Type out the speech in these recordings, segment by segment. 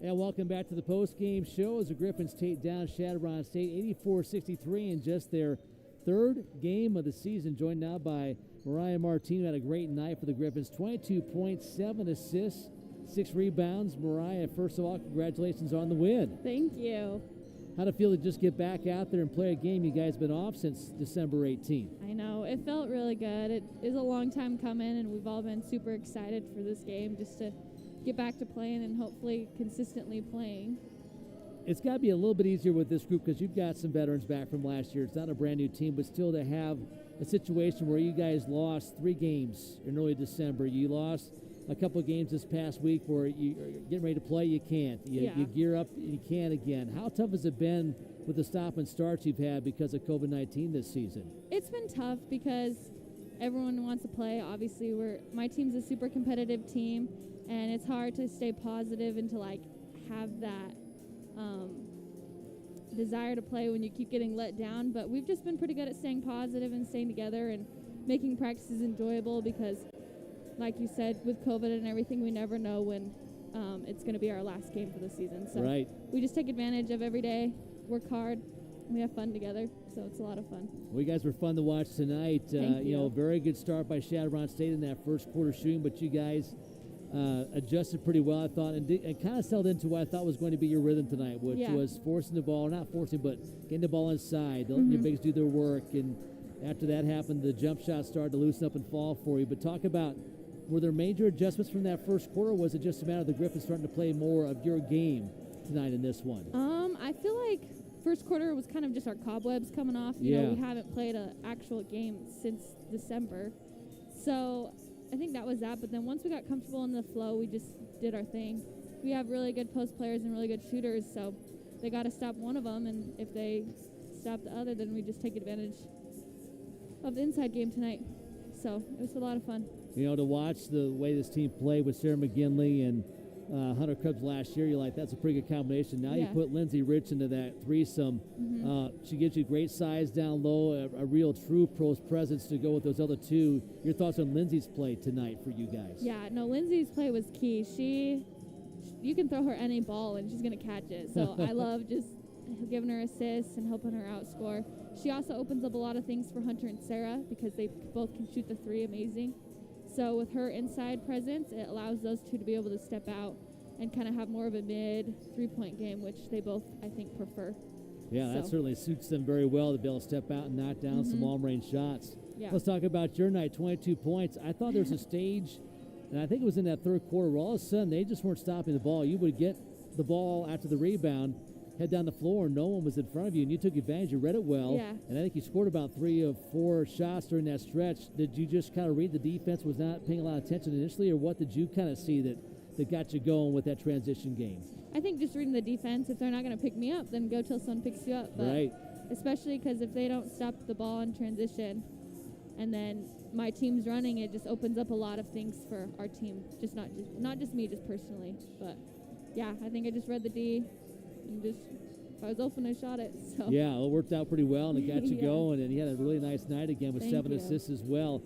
And welcome back to the post-game show as the Griffins take down Chadron State 84-63 in just their third game of the season. Joined now by Mariah Martin, who had a great night for the Griffins. 22 points, 7 assists, 6 rebounds. Mariah, first of all, congratulations on the win. Thank you. How'd it feel to just get back out there and play a game? You guys been off since December 18th. I know. It felt really good. It is a long time coming, and we've all been super excited for this game just to get back to playing and hopefully consistently playing. It's got to be a little bit easier with this group because you've got some veterans back from last year. It's not a brand new team, but still to have a situation where you guys lost 3 games in early December. You lost a couple of games this past week where you're getting ready to play, you can't. You gear up, and you can't again. How tough has it been with the stop and starts you've had because of COVID-19 this season? It's been tough because everyone wants to play. Obviously, my team's a super competitive team, and it's hard to stay positive and to have that desire to play when you keep getting let down. But we've just been pretty good at staying positive and staying together and making practices enjoyable because, like you said, with COVID and everything, we never know when it's going to be our last game for the season. So we just take advantage of every day, work hard, and we have fun together. So it's a lot of fun. Well, you guys were fun to watch tonight. Thank you. Very good start by Chadron State in that first quarter shooting, but you guys adjusted pretty well, I thought, and kind of settled into what I thought was going to be your rhythm tonight, which was forcing the ball, not forcing, but getting the ball inside, letting your bigs do their work. And after that happened, the jump shots started to loosen up and fall for you. But talk about, were there major adjustments from that first quarter, or was it just a matter of the Griffins starting to play more of your game tonight in this one? I feel like first quarter was kind of just our cobwebs coming off. You know, we haven't played an actual game since December. So I think that was that. But then once we got comfortable in the flow, we just did our thing. We have really good post players and really good shooters, so they got to stop one of them. And if they stop the other, then we just take advantage of the inside game tonight. So it was a lot of fun. To watch the way this team played with Sarah McGinley and Hunter Krebs last year, you're like, that's a pretty good combination. Now you put Lindsay Rich into that threesome. She gives you great size down low, a real true pros presence to go with those other two. Your thoughts on Lindsay's play tonight for you guys? Yeah, no, Lindsay's play was key. You can throw her any ball and she's going to catch it. So I love just giving her assists and helping her outscore. She also opens up a lot of things for Hunter and Sarah because they both can shoot the three amazing. So with her inside presence, it allows those two to be able to step out and kind of have more of a mid three-point game, which they both, I think, prefer. Yeah, that certainly suits them very well to be able to step out and knock down some long-range shots. Yeah. Let's talk about your night, 22 points. I thought there was a stage, and I think it was in that third quarter, where all of a sudden they just weren't stopping the ball. You would get the ball after the rebound, head down the floor, and no one was in front of you, and you took advantage. You read it well, and I think you scored about 3 of 4 shots during that stretch. Did you just kind of read the defense was not paying a lot of attention initially, or what did you kind of see that got you going with that transition game? I think just reading the defense. If they're not going to pick me up, then go till someone picks you up. But especially because if they don't stop the ball in transition and then my team's running, it just opens up a lot of things for our team. Not just me, just personally. But, yeah, I think I just read the D. And just, if I was open, I shot it. So. Yeah, it worked out pretty well, and it got you going. And you had a really nice night again with 7 assists as well.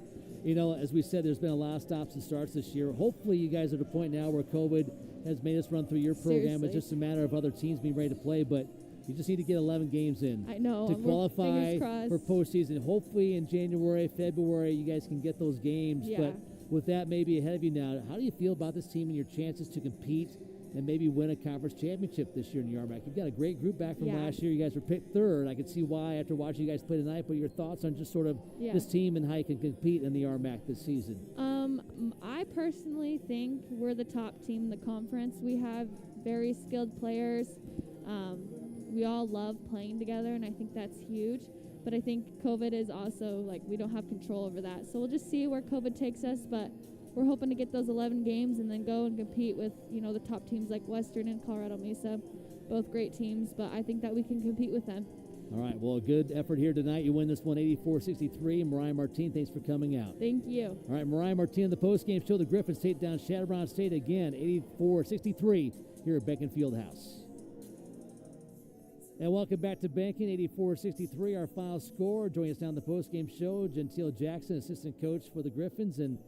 As we said, there's been a lot of stops and starts this year. Hopefully you guys are at a point now where COVID has made us run through your program. Seriously. It's just a matter of other teams being ready to play. But you just need to get 11 games in. I know. To qualify for postseason. Hopefully in January, February, you guys can get those games. Yeah. But with that maybe ahead of you now, how do you feel about this team and your chances to compete and maybe win a conference championship this year in the RMAC? You've got a great group back from last year. You guys were picked third. I can see why after watching you guys play tonight, but your thoughts on just sort of this team and how you can compete in the RMAC this season? I personally think we're the top team in the conference. We have very skilled players. We all love playing together, and I think that's huge. But I think COVID is also, we don't have control over that. So we'll just see where COVID takes us, but we're hoping to get those 11 games and then go and compete with, the top teams like Western and Colorado Mesa. Both great teams, but I think that we can compete with them. All right, well, a good effort here tonight. You win this one 84-63. Mariah Martin, thanks for coming out. Thank you. All right, Mariah Martin, the postgame show. The Griffins take down Chadron State again, 84-63 here at Behnken Fieldhouse. And welcome back to Behnken, 84-63, our final score. Joining us now on the postgame show, Gentile Jackson, assistant coach for the Griffins. And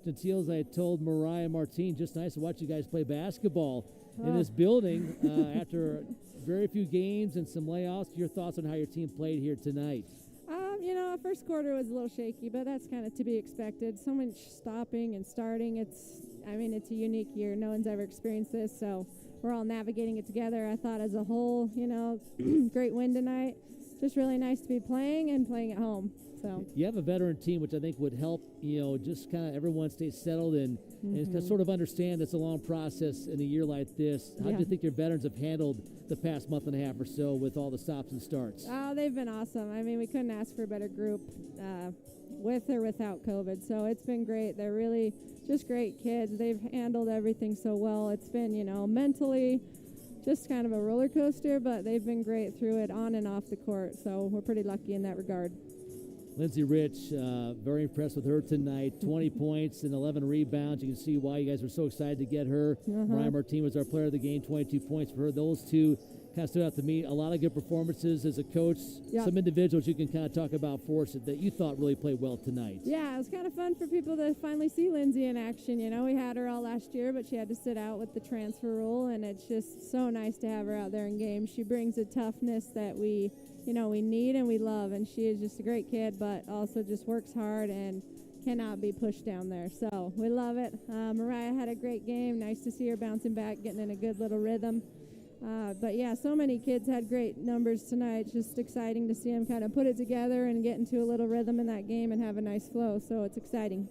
Gentile, as I told Mariah and Martine, just nice to watch you guys play basketball in this building after very few games and some layoffs. Your thoughts on how your team played here tonight? First quarter was a little shaky, but that's kind of to be expected. So much stopping and starting. It's a unique year. No one's ever experienced this, so we're all navigating it together. I thought as a whole, great win tonight. Just really nice to be playing and playing at home. So you have a veteran team, which I think would help, just kind of everyone stay settled and sort of understand it's a long process in a year like this. How do you think your veterans have handled the past month and a half or so with all the stops and starts? Oh, they've been awesome. We couldn't ask for a better group with or without COVID. So it's been great. They're really just great kids. They've handled everything so well. It's been, mentally just kind of a roller coaster, but they've been great through it on and off the court. So we're pretty lucky in that regard. Lindsay Rich, very impressed with her tonight. 20 points and 11 rebounds. You can see why you guys were so excited to get her. Mariah Martine was our player of the game, 22 points for her. Those two kind of stood out to me. A lot of good performances as a coach. Some individuals you can kind of talk about for us that you thought really played well tonight. Yeah, it was kind of fun for people to finally see Lindsay in action. We had her all last year, but she had to sit out with the transfer rule, and it's just so nice to have her out there in games. She brings a toughness that we need and we love, and she is just a great kid, but also just works hard and cannot be pushed down there. So we love it. Mariah had a great game. Nice to see her bouncing back, getting in a good little rhythm. So many kids had great numbers tonight. Just exciting to see them kind of put it together and get into a little rhythm in that game and have a nice flow. So it's exciting.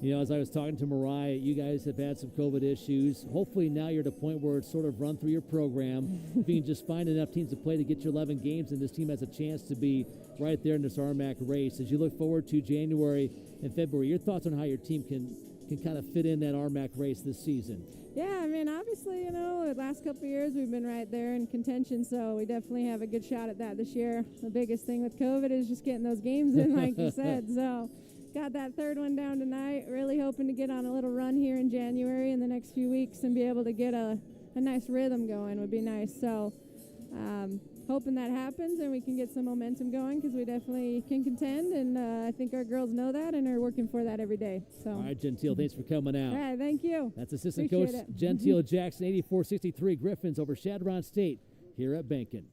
As I was talking to Mariah, you guys have had some COVID issues. Hopefully now you're at a point where it's sort of run through your program. If you can just find enough teams to play to get you 11 games, and this team has a chance to be right there in this RMAC race. As you look forward to January and February, your thoughts on how your team can kind of fit in that RMAC race this season? Yeah, obviously, the last couple of years we've been right there in contention, so we definitely have a good shot at that this year. The biggest thing with COVID is just getting those games in, like you said, so got that third one down tonight. Really hoping to get on a little run here in January in the next few weeks and be able to get a nice rhythm going would be nice. So hoping that happens and we can get some momentum going because we definitely can contend, and I think our girls know that and are working for that every day. So. All right, Gentile, thanks for coming out. All right, thank you. That's assistant coach Gentile Jackson, 84-63 Griffins over Chadron State here at Behnken.